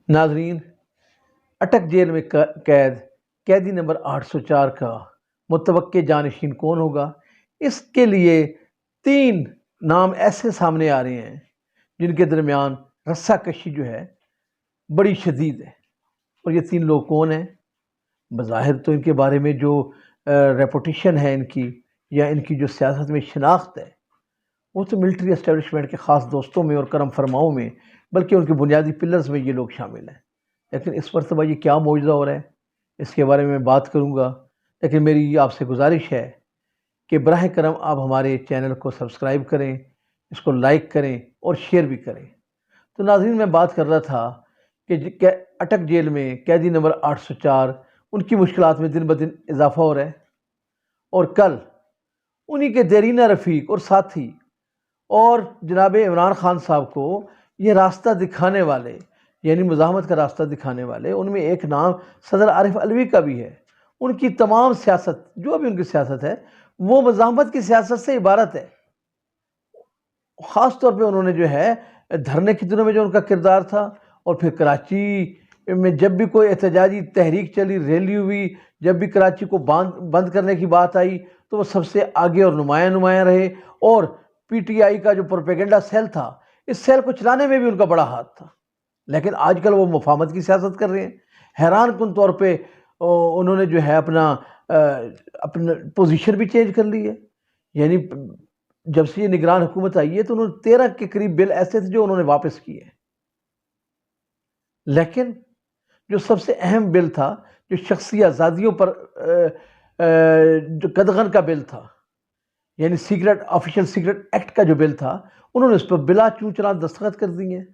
ناظرین، اٹک جیل میں قیدی نمبر 804 کا متوقع جانشین کون ہوگا؟ اس کے لیے 3 نام ایسے سامنے آ رہے ہیں جن کے درمیان رسہ کشی جو ہے بڑی شدید ہے۔ اور یہ 3 لوگ کون ہیں؟ بظاہر تو ان کے بارے میں جو ریپوٹیشن ہے ان کی، یا ان کی جو سیاست میں شناخت ہے، وہ تو ملٹری اسٹیبلشمنٹ کے خاص دوستوں میں اور کرم فرماؤں میں، بلکہ ان کے بنیادی پلرز میں یہ لوگ شامل ہیں۔ لیکن اس مرتبہ یہ کیا معجزہ ہو رہا ہے، اس کے بارے میں بات کروں گا۔ لیکن میری آپ سے گزارش ہے کہ براہ کرم آپ ہمارے چینل کو سبسکرائب کریں، اس کو لائک کریں اور شیئر بھی کریں۔ تو ناظرین، میں بات کر رہا تھا کہ اٹک جیل میں قیدی نمبر 804، ان کی مشکلات میں دن بدن اضافہ ہو رہا ہے، اور کل انہی کے دیرینہ رفیق اور ساتھی اور جناب عمران خان صاحب کو یہ راستہ دکھانے والے، یعنی مزاحمت کا راستہ دکھانے والے، ان میں ایک نام صدر عارف علوی کا بھی ہے۔ ان کی تمام سیاست، جو بھی ان کی سیاست ہے، وہ مزاحمت کی سیاست سے عبارت ہے۔ خاص طور پہ انہوں نے جو ہے دھرنے کے دنوں میں جو ان کا کردار تھا، اور پھر کراچی میں جب بھی کوئی احتجاجی تحریک چلی، ریلی ہوئی، جب بھی کراچی کو بند کرنے کی بات آئی، تو وہ سب سے آگے اور نمایاں رہے۔ اور پی ٹی آئی کا جو پروپیگنڈا سیل تھا، اس سیل کو چلانے میں بھی ان کا بڑا ہاتھ تھا۔ لیکن آج کل وہ مفاہمت کی سیاست کر رہے ہیں۔ حیران کن طور پہ انہوں نے جو ہے اپنا پوزیشن بھی چینج کر لی ہے۔ یعنی جب سے یہ نگران حکومت آئی ہے تو انہوں نے 13 کے قریب بل ایسے تھے جو انہوں نے واپس کیے ہیں۔ لیکن جو سب سے اہم بل تھا، جو شخصی آزادیوں پر جو قدغن کا بل تھا، یعنی آفیشل سیکرٹ ایکٹ کا جو بل تھا، انہوں نے اس پر بلا چوں چرا دستخط کر دیے ہیں۔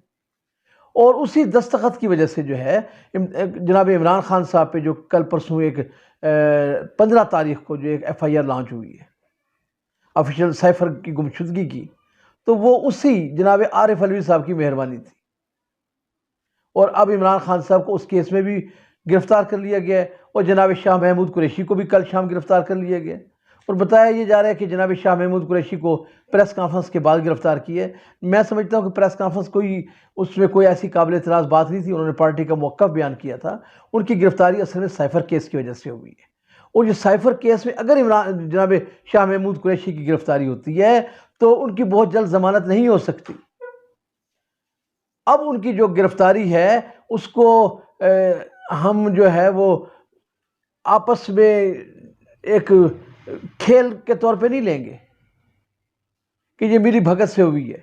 اور اسی دستخط کی وجہ سے جو ہے جناب عمران خان صاحب پہ جو کل پرسوں ایک 15 تاریخ کو جو ایک ایف آئی آر لانچ ہوئی ہے آفیشل سائفر کی گمشدگی کی، تو وہ اسی جناب عارف علوی صاحب کی مہربانی تھی۔ اور اب عمران خان صاحب کو اس کیس میں بھی گرفتار کر لیا گیا ہے، اور جناب شاہ محمود قریشی کو بھی کل شام گرفتار کر لیا گیا، اور بتایا یہ جا رہا ہے کہ جناب شاہ محمود قریشی کو پریس کانفرنس کے بعد گرفتار کیا ہے۔ میں سمجھتا ہوں کہ پریس کانفرنس اس میں کوئی ایسی قابل اعتراض بات نہیں تھی، انہوں نے پارٹی کا موقف بیان کیا تھا۔ ان کی گرفتاری اصل میں سائفر کیس کی وجہ سے ہوئی ہے، اور یہ سائفر کیس میں اگر جناب شاہ محمود قریشی کی گرفتاری ہوتی ہے تو ان کی بہت جلد ضمانت نہیں ہو سکتی۔ اب ان کی جو گرفتاری ہے اس کو ہم جو ہے وہ آپس میں ایک کھیل کے طور پہ نہیں لیں گے کہ یہ میری بھگت سے ہوئی ہے،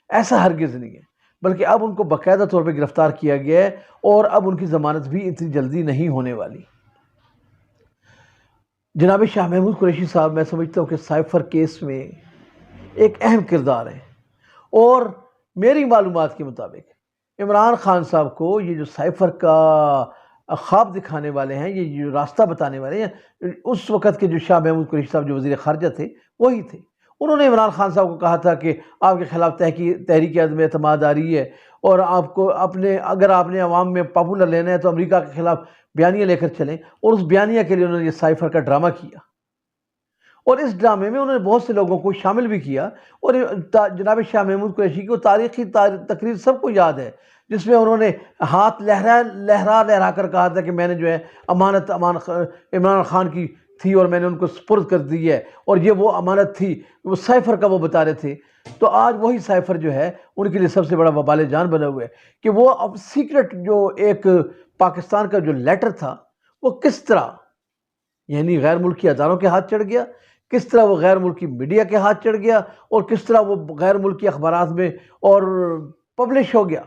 ایسا ہرگز نہیں ہے، بلکہ اب ان کو باقاعدہ طور پہ گرفتار کیا گیا ہے، اور اب ان کی ضمانت بھی اتنی جلدی نہیں ہونے والی۔ جناب شاہ محمود قریشی صاحب، میں سمجھتا ہوں کہ سائفر کیس میں ایک اہم کردار ہے، اور میری معلومات کے مطابق عمران خان صاحب کو یہ جو سائفر کا خواب دکھانے والے ہیں، یہ جو راستہ بتانے والے ہیں، اس وقت کے جو شاہ محمود قریشی صاحب جو وزیر خارجہ تھے وہی تھے۔ انہوں نے عمران خان صاحب کو کہا تھا کہ آپ کے خلاف تحریک عدم اعتماد آ رہی ہے، اور آپ کو اگر آپ نے عوام میں پاپولر لینا ہے تو امریکہ کے خلاف بیانیہ لے کر چلیں، اور اس بیانیہ کے لیے انہوں نے یہ سائفر کا ڈرامہ کیا، اور اس ڈرامے میں انہوں نے بہت سے لوگوں کو شامل بھی کیا۔ اور جناب شاہ محمود قریشی کو تاریخی تقریر سب کو یاد ہے، جس میں انہوں نے ہاتھ لہرا کر کہا تھا کہ میں نے جو ہے امانت عمران خان کی تھی، اور میں نے ان کو سپرد کر دی ہے، اور یہ وہ امانت تھی، وہ سائفر کا وہ بتا رہے تھے۔ تو آج وہی سائفر جو ہے ان کے لیے سب سے بڑا وبال جان بنا ہوا ہے کہ وہ اب سیکرٹ جو ایک پاکستان کا جو لیٹر تھا، وہ کس طرح یعنی غیر ملکی اداروں کے ہاتھ چڑھ گیا، کس طرح وہ غیر ملکی میڈیا کے ہاتھ چڑھ گیا، اور کس طرح وہ غیر ملکی اخبارات میں اور پبلش ہو گیا۔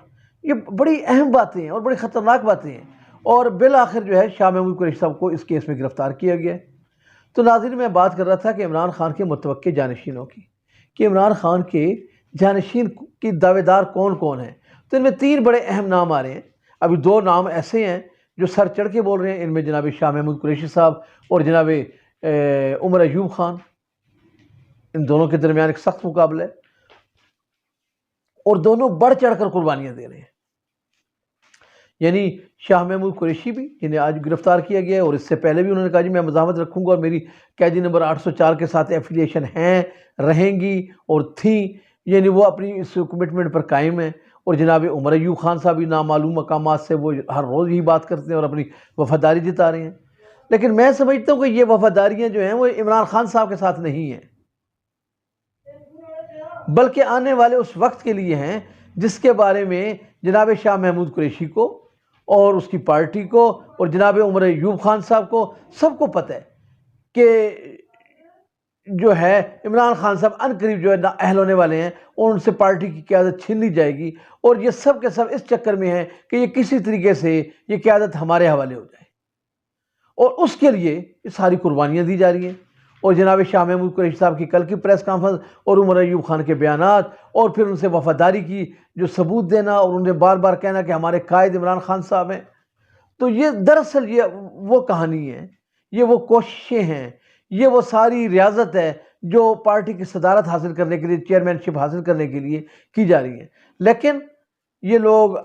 یہ بڑی اہم باتیں ہیں اور بڑی خطرناک باتیں ہیں، اور بالآخر جو ہے شاہ محمود قریشی صاحب کو اس کیس میں گرفتار کیا گیا۔ تو ناظرین، میں بات کر رہا تھا کہ عمران خان کے متوقع جانشینوں کی، کہ عمران خان کے جانشین کی دعوے دار کون کون ہیں۔ تو ان میں 3 بڑے اہم نام آ رہے ہیں۔ ابھی 2 نام ایسے ہیں جو سر چڑھ کے بول رہے ہیں، ان میں جناب شاہ محمود قریشی صاحب اور جناب عمر ایوب خان۔ ان دونوں کے درمیان ایک سخت مقابلہ ہے، اور دونوں بڑھ چڑھ کر قربانیاں دے رہے ہیں۔ یعنی شاہ محمود قریشی بھی، جنہیں آج گرفتار کیا گیا ہے، اور اس سے پہلے بھی انہوں نے کہا جی میں مزاحمت رکھوں گا، اور میری قیدی نمبر 804 کے ساتھ ایفیلیشن ہیں، رہیں گی اور تھیں، یعنی وہ اپنی اس کمٹمنٹ پر قائم ہیں۔ اور جناب عمر ایوب خان صاحب بھی نامعلوم مقامات سے وہ ہر روز یہی بات کرتے ہیں اور اپنی وفاداری جتا رہے ہیں. لیکن میں سمجھتا ہوں کہ یہ وفاداریاں جو ہیں وہ عمران خان صاحب کے ساتھ نہیں ہیں، بلکہ آنے والے اس وقت کے لیے ہیں جس کے بارے میں جناب شاہ محمود قریشی کو اور اس کی پارٹی کو اور جناب عمر ایوب خان صاحب کو سب کو پتہ ہے کہ جو ہے عمران خان صاحب ان قریب جو ہے نااہل ہونے والے ہیں اور ان سے پارٹی کی قیادت چھین لی جائے گی، اور یہ سب کے سب اس چکر میں ہیں کہ یہ کسی طریقے سے یہ قیادت ہمارے حوالے ہو جائے، اور اس کے لیے یہ ساری قربانیاں دی جا رہی ہیں. اور جناب شاہ محمود قریشی صاحب کی کل کی پریس کانفرنس اور عمر ایوب خان کے بیانات اور پھر ان سے وفاداری کی جو ثبوت دینا اور انہیں بار بار کہنا کہ ہمارے قائد عمران خان صاحب ہیں، تو یہ دراصل یہ وہ کہانی ہے، یہ وہ کوششیں ہیں، یہ وہ ساری ریاضت ہے جو پارٹی کی صدارت حاصل کرنے کے لیے، چیئرمین شپ حاصل کرنے کے لیے کی جا رہی ہے. لیکن یہ لوگ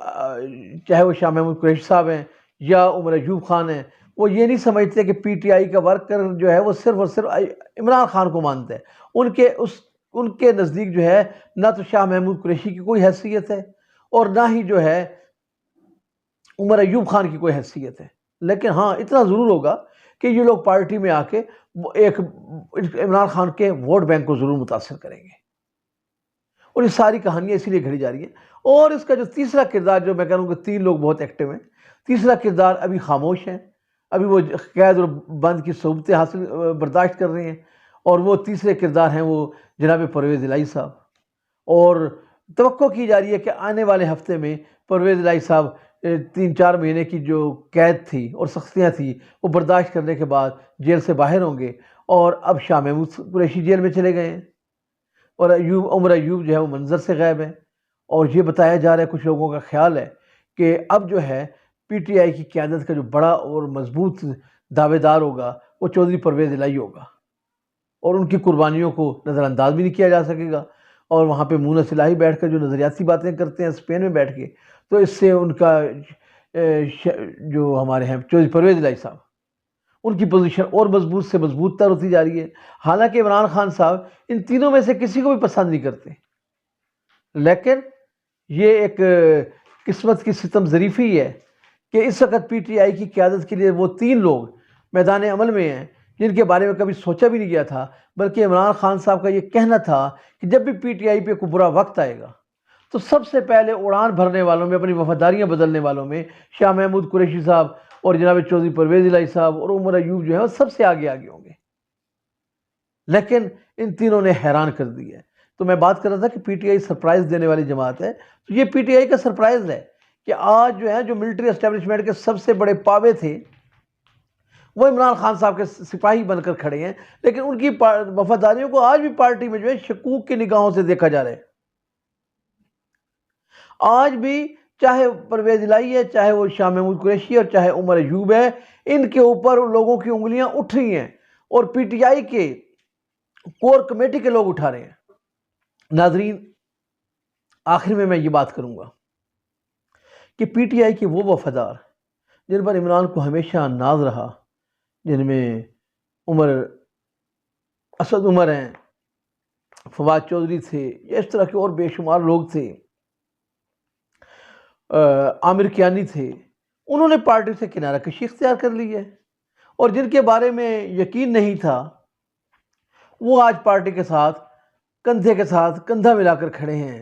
چاہے وہ شاہ محمود قریشی صاحب ہیں یا عمر ایوب خان ہیں، وہ یہ نہیں سمجھتے کہ پی ٹی آئی کا ورکر جو ہے وہ صرف اور صرف عمران خان کو مانتا ہے. ان کے نزدیک جو ہے نہ تو شاہ محمود قریشی کی کوئی حیثیت ہے اور نہ ہی جو ہے عمر ایوب خان کی کوئی حیثیت ہے. لیکن ہاں اتنا ضرور ہوگا کہ یہ لوگ پارٹی میں آ کے ایک عمران خان کے ووٹ بینک کو ضرور متاثر کریں گے، اور یہ ساری کہانیاں اسی لیے گھڑی جا رہی ہیں. اور اس کا جو تیسرا کردار، جو میں کہوں کہ 3 لوگ بہت ایکٹیو ہیں، تیسرا کردار ابھی خاموش ہیں، ابھی وہ قید اور بند کی صعوبتیں برداشت کر رہے ہیں، اور وہ تیسرے کردار ہیں وہ جناب پرویز الہی صاحب. اور توقع کی جا رہی ہے کہ آنے والے ہفتے میں پرویز الہی صاحب 3-4 مہینے کی جو قید تھی اور سختیاں تھیں وہ برداشت کرنے کے بعد جیل سے باہر ہوں گے، اور اب شاہ محمود قریشی جیل میں چلے گئے ہیں اور عمر ایوب جو ہے وہ منظر سے غائب ہے. اور یہ بتایا جا رہا ہے، کچھ لوگوں کا خیال ہے کہ اب جو ہے پی ٹی آئی کی قیادت کا جو بڑا اور مضبوط دعوے دار ہوگا وہ چودھری پرویز الہی ہوگا، اور ان کی قربانیوں کو نظر انداز بھی نہیں کیا جا سکے گا. اور وہاں پہ مونس الہی بیٹھ کر جو نظریاتی باتیں کرتے ہیں اسپین میں بیٹھ کے، تو اس سے ان کا جو ہمارے ہیں چودھری پرویز الہی صاحب، ان کی پوزیشن اور مضبوط سے مضبوط تر ہوتی جا رہی ہے. حالانکہ عمران خان صاحب ان تینوں میں سے کسی کو بھی پسند نہیں کرتے، لیکن یہ ایک قسمت کی ستم ظریفی ہے کہ اس وقت پی ٹی آئی کی قیادت کے لیے وہ 3 لوگ میدان عمل میں ہیں جن کے بارے میں کبھی سوچا بھی نہیں گیا تھا، بلکہ عمران خان صاحب کا یہ کہنا تھا کہ جب بھی پی ٹی آئی پہ کوئی برا وقت آئے گا تو سب سے پہلے اڑان بھرنے والوں میں، اپنی وفاداریاں بدلنے والوں میں شاہ محمود قریشی صاحب اور جناب چودھری پرویز الہی صاحب اور عمر ایوب جو ہیں وہ سب سے آگے ہوں گے. لیکن ان تینوں نے حیران کر دی ہے. تو میں بات کر رہا تھا کہ پی ٹی آئی سرپرائز دینے والی جماعت ہے، تو یہ پی ٹی آئی کا سرپرائز ہے کہ آج جو ہے جو ملٹری اسٹیبلشمنٹ کے سب سے بڑے پاوے تھے وہ عمران خان صاحب کے سپاہی بن کر کھڑے ہیں، لیکن ان کی وفاداریوں کو آج بھی پارٹی میں جو ہے شکوک کی نگاہوں سے دیکھا جا رہا ہے. آج بھی چاہے پرویز الہی ہے، چاہے وہ شاہ محمود قریشی اور چاہے عمر ایوب ہے، ان کے اوپر لوگوں کی انگلیاں اٹھ رہی ہیں اور پی ٹی آئی کے کور کمیٹی کے لوگ اٹھا رہے ہیں. ناظرین، آخر میں یہ بات کروں گا کہ پی ٹی آئی کے وہ وفادار جن پر عمران کو ہمیشہ ناز رہا، جن میں اسد عمر ہیں، فواد چودھری تھے، یا اس طرح کے اور بے شمار لوگ تھے، عامر کیانی تھے، انہوں نے پارٹی سے کنارہ کشی اختیار کر لی ہے، اور جن کے بارے میں یقین نہیں تھا وہ آج پارٹی کے ساتھ کندھے کے ساتھ کندھا ملا کر کھڑے ہیں.